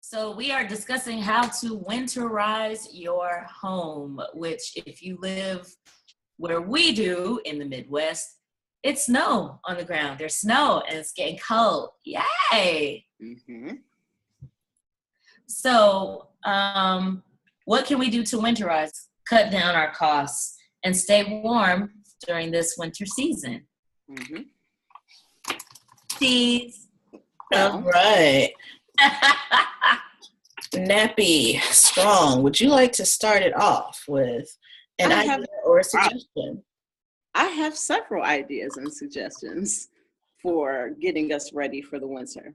So we are discussing how to winterize your home, which if you live where we do in the Midwest, it's snow on the ground. There's snow and it's getting cold. Yay! Mm-hmm. So what can we do to winterize? Cut down our costs and stay warm during this winter season. Mm-hmm. Steve. All right. Nappy Strong, would you like to start it off with an idea or a suggestion? I have several ideas and suggestions for getting us ready for the winter.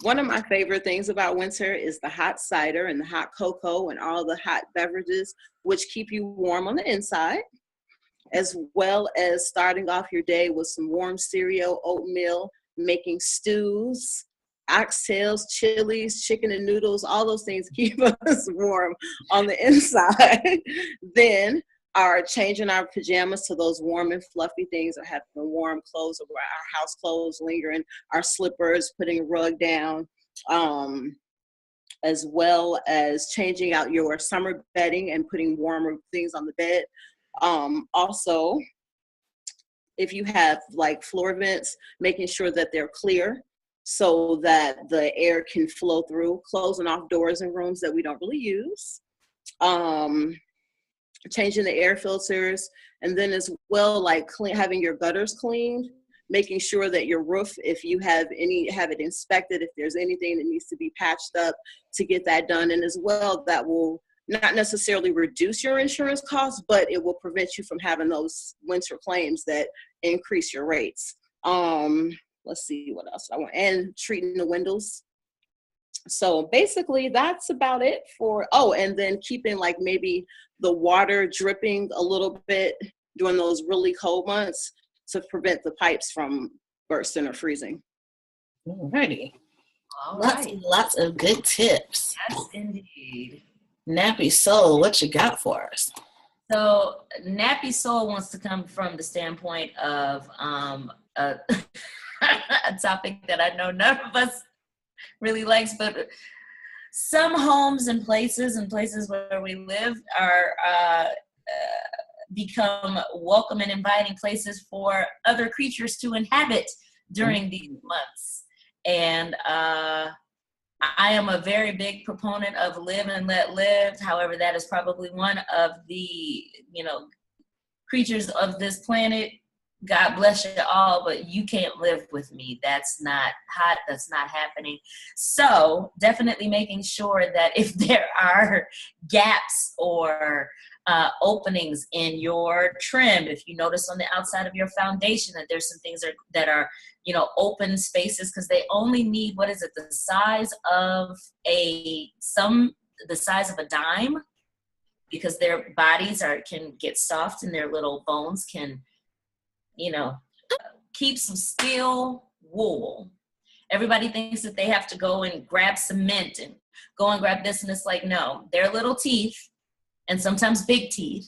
One of my favorite things about winter is the hot cider and the hot cocoa and all the hot beverages, which keep you warm on the inside, as well as starting off your day with some warm cereal, oatmeal, making stews, oxtails, chilies, chicken and noodles, all those things keep us warm on the inside. Then are changing our pajamas to those warm and fluffy things, or having warm clothes, or our house clothes lingering, our slippers, putting a rug down, as well as changing out your summer bedding and putting warmer things on the bed. Also, if you have like floor vents, making sure that they're clear so that the air can flow through, closing off doors and rooms that we don't really use. Changing the air filters, and then as well, like having your gutters cleaned, making sure that your roof, if you have it inspected, if there's anything that needs to be patched up, to get that done. And as well, that will not necessarily reduce your insurance costs, but it will prevent you from having those winter claims that increase your rates. Let's see what else I want, and treating the windows. So basically that's about it for, and then keeping like maybe the water dripping a little bit during those really cold months to prevent the pipes from bursting or freezing. Alrighty. All right. Lots of good tips. Yes, indeed. Nappy Soul, what you got for us? So Nappy Soul wants to come from the standpoint of a topic that I know none of us really likes, but some homes and places where we live are become welcome and inviting places for other creatures to inhabit during these months. And I am a very big proponent of live and let live. However, that is probably one of the, creatures of this planet. God bless you all, but you can't live with me. That's not hot. That's not happening. So definitely making sure that if there are gaps or openings in your trim, if you notice on the outside of your foundation that there's some things that are open spaces, because they only need, the size of the size of a dime, because their bodies can get soft and their little bones can keep some steel wool. Everybody thinks that they have to go and grab cement and go and grab this, and it's like, no, they're little teeth, and sometimes big teeth,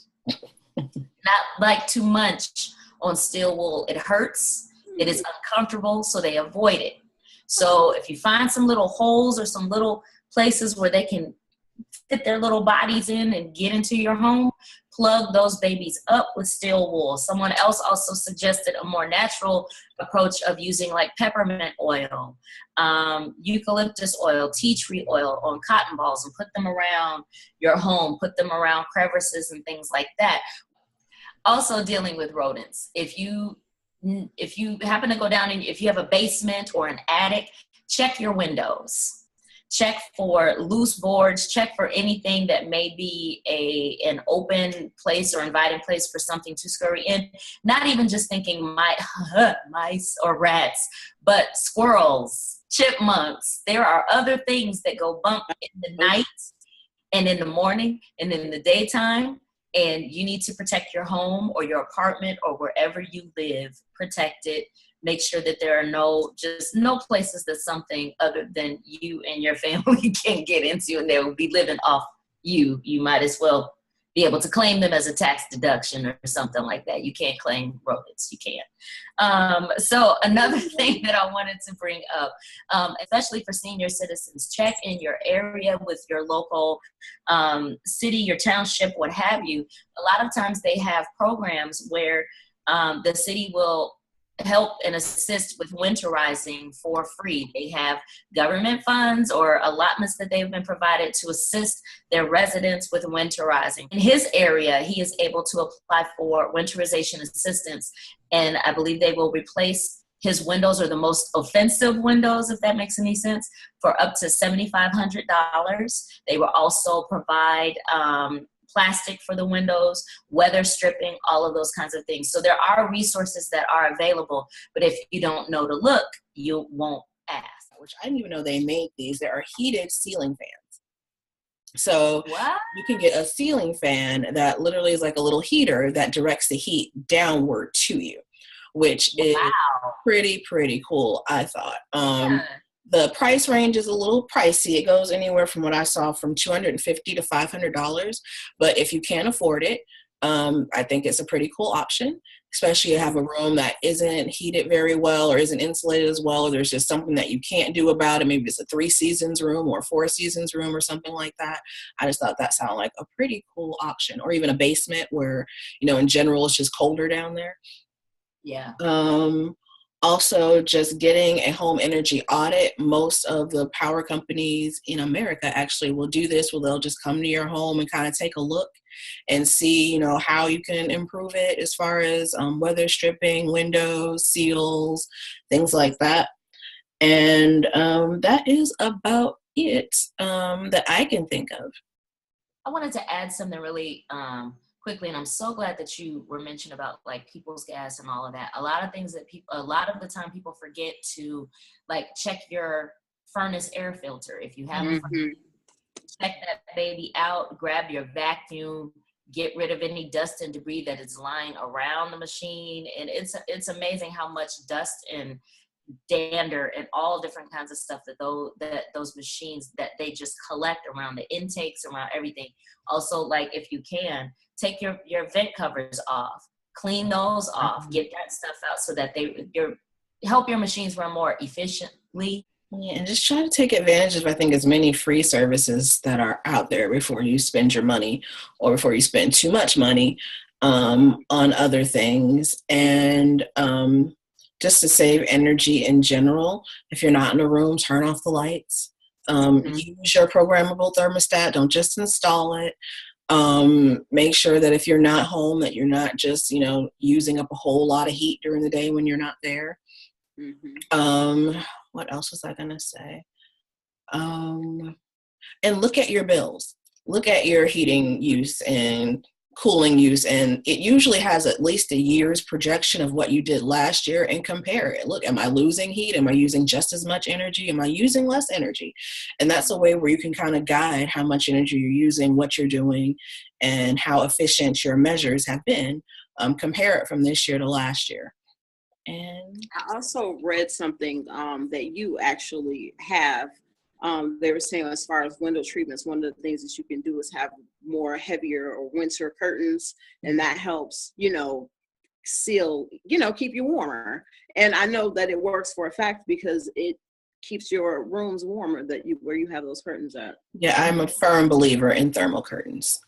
not like too much on steel wool. It hurts, it is uncomfortable, so they avoid it. So if you find some little holes or some little places where they can fit their little bodies in and get into your home, plug those babies up with steel wool. Someone else also suggested a more natural approach of using like peppermint oil, eucalyptus oil, tea tree oil on cotton balls, and put them around your home, put them around crevices and things like that. Also dealing with rodents. If you happen to go down and if you have a basement or an attic, check your windows. Check for loose boards, check for anything that may be an open place or inviting place for something to scurry in. Not even just thinking mice or rats, but squirrels, chipmunks. There are other things that go bump in the night and in the morning and in the daytime. And you need to protect your home or your apartment or wherever you live. Protect it. Make sure that there are no places that something other than you and your family can get into, and they will be living off you. You might as well be able to claim them as a tax deduction or something like that. You can't claim rodents. You can't. So another thing that I wanted to bring up, especially for senior citizens, check in your area with your local city, your township, what have you. A lot of times they have programs where the city will help and assist with winterizing for free. They have government funds or allotments that they've been provided to assist their residents with winterizing. In his area, he is able to apply for winterization assistance, and I believe they will replace his windows, or the most offensive windows, if that makes any sense, for up to $7,500. They will also provide plastic for the windows, weather stripping, all of those kinds of things. So there are resources that are available, but if you don't know to look, you won't ask. Which I didn't even know they made these. There are heated ceiling fans. So what? You can get a ceiling fan that literally is like a little heater that directs the heat downward to you, which is pretty cool, I thought. Yeah. The price range is a little pricey. It goes anywhere from what I saw from $250 to $500. But if you can't afford it, I think it's a pretty cool option, especially if you have a room that isn't heated very well or isn't insulated as well, or there's just something that you can't do about it. Maybe it's a 3 seasons room or 4 seasons room or something like that. I just thought that sounded like a pretty cool option. Or even a basement where, in general, it's just colder down there. Yeah. Also, just getting a home energy audit. Most of the power companies in America actually will do this, where they'll just come to your home and kind of take a look and see, how you can improve it as far as weather stripping, windows, seals, things like that. And that is about it that I can think of. I wanted to add something really quickly, and I'm so glad that you were mentioned about like people's gas and all of that. A lot of things that a lot of the time people forget to like check your furnace air filter. If you have a furnace, check that baby out, grab your vacuum, get rid of any dust and debris that is lying around the machine. And it's amazing how much dust and dander and all different kinds of stuff that those machines that they just collect around the intakes, around everything. Also, like if you can, take your vent covers off, clean those off, get that stuff out so that help your machines run more efficiently. Yeah, and just try to take advantage of, I think, as many free services that are out there before you spend your money or before you spend too much money on other things. And just to save energy in general, if you're not in a room, turn off the lights. Use your programmable thermostat. Don't just install it. Make sure that if you're not home, that you're not just, using up a whole lot of heat during the day when you're not there. What else was I going to say? And look at your bills. Look at your heating use and cooling use, and it usually has at least a year's projection of what you did last year, and compare it. Look, am I losing heat? Am I using just as much energy? Am I using less energy? And that's a way where you can kind of guide how much energy you're using, what you're doing, and how efficient your measures have been. Compare it from this year to last year. And I also read something that you actually have. They were saying, as far as window treatments, one of the things that you can do is have more heavier or winter curtains, and that helps, seal, keep you warmer. And I know that it works for a fact because it keeps your rooms warmer where you have those curtains at. Yeah, I'm a firm believer in thermal curtains.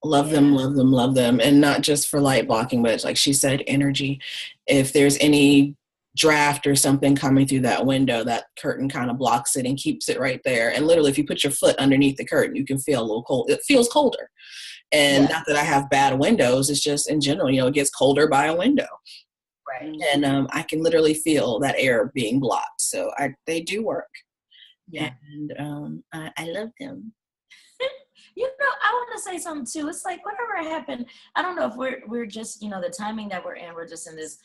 Love them, love them, love them. And not just for light blocking, but like she said, energy. If there's any draft or something coming through that window, that curtain kind of blocks it and keeps it right there. And literally, if you put your foot underneath the curtain, you can feel a little cold. It feels colder. And not that I have bad windows, it's just in general, it gets colder by a window. Right. And I can literally feel that air being blocked. So they do work. Yeah. And I love them. I want to say something too. It's like whatever happened, I don't know if we're just, the timing that we're in, we're just in this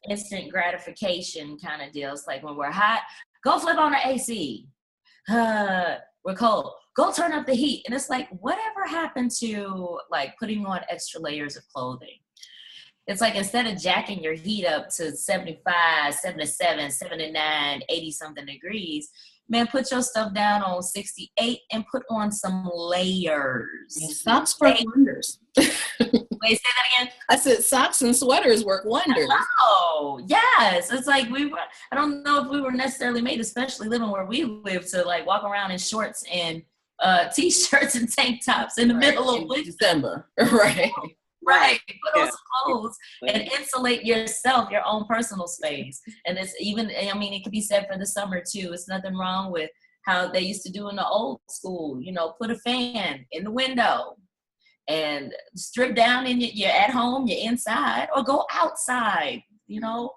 instant gratification kind of deal. It's like when we're hot, go flip on the AC. We're cold, go turn up the heat. And it's like, whatever happened to like putting on extra layers of clothing? It's like instead of jacking your heat up to 75, 77, 79, 80 something degrees, man, put your stuff down on 68 and put on some layers. Yeah, socks work wonders. Wait, say that again? I said socks and sweaters work wonders. Oh, yes. It's like I don't know if we were necessarily made, especially living where we live, to like walk around in shorts and t-shirts and tank tops in the middle of winter. December. Right. Right. Put on some clothes and insulate yourself, your own personal space. And it's even, I mean, it could be said for the summer too. It's nothing wrong with how they used to do in the old school, you know, put a fan in the window and strip down and you're at home, you're inside, or go outside, you know,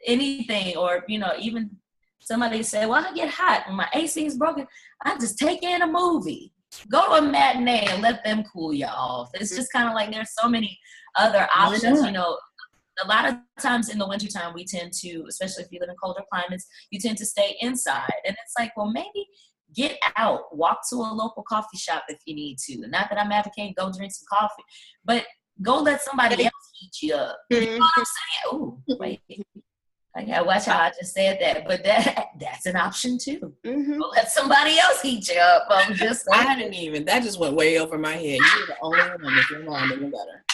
anything. Or, you know, even somebody say, well, I get hot when my AC is broken. I just take in a movie. Go to a matinee and let them cool you off. It's just kind of like there's so many other options. You know, a lot of times in the wintertime, we tend to, especially if you live in colder climates, you tend to stay inside. And it's like, well, maybe get out, walk to a local coffee shop if you need to. Not that I'm advocating go drink some coffee, but go let somebody else heat you up. You know what I'm saying? Oh, wait. I gotta watch how I just said that, but that's an option too. Go let somebody else heat you up. I'm just saying. I didn't even. That just went way over my head. You're the only one with your mind in the gutter.